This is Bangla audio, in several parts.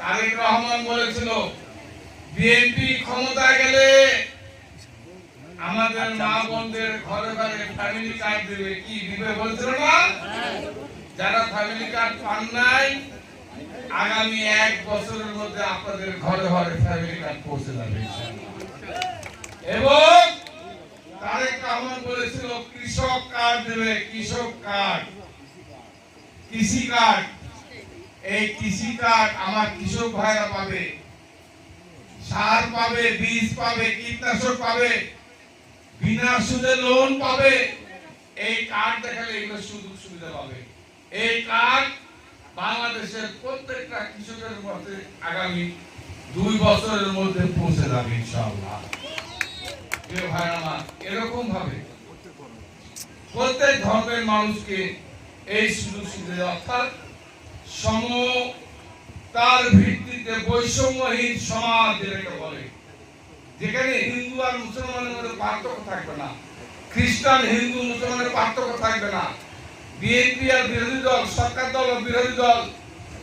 তারেক রহমান বলেছিল বিএনপি ক্ষমতায় গেলে আমাদের মা বোনদের ঘরে ঘরে ফ্যামিলি কার্ড দিবে। কি দিবে বলছিল না? যারা ফ্যামিলি কার্ড পান নাই, আগামী 1 বছরের মধ্যে আপনাদের ঘরে ঘরে ফ্যামিলি কার্ড পৌঁছে যাবে। এবং তারেক রহমান বলেছিল কৃষক কার্ড দেবে, কৃষক কার্ড, কৃষি কার্ড। এই কৃষি কার্ড আমার কৃষক ভাইরা পাবে, সার পাবে, বীজ পাবে, কীটনাশক পাবে, বিনা সুদে লোন পাবে। এই কার্ড দেখালে এগুলো সুযোগ সুবিধা পাবে। এই কার্ড বাংলাদেশের প্রত্যেকটা কৃষকের মধ্যে আগামী 2 বছরের মধ্যে পৌঁছে যাবে ইনশাআল্লাহ। এরকম ভাবে প্রত্যেক ধর্মের মানুষকে এই সুযোগ সুবিধা, অর্থাৎ সমতার ভিত্তিতে বৈষম্যহীন সমাজ যেটাকে বলে, যেখানে হিন্দু আর মুসলমানের মধ্যে পার্থক্য থাকবে না, খ্রিস্টান হিন্দু মুসলমানের পার্থক্য থাকবে না, বিএনপি আর বিরোধী দল, সরকার দল ও বিরোধী দল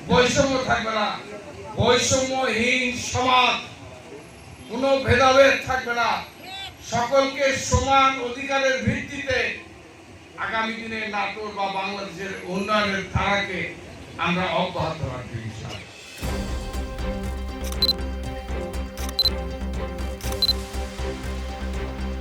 বৈষম্য থাকবে না, বৈষম্যহীন সমাজ, কোনো ভেদাভেদ থাকবে না, সকলকে সমান অধিকারের ভিত্তিতে আগামী দিনে নাটোর বা বাংলাদেশের উন্নয়নের ধারাকে আমরা অব্যাহত রাখতে চাই।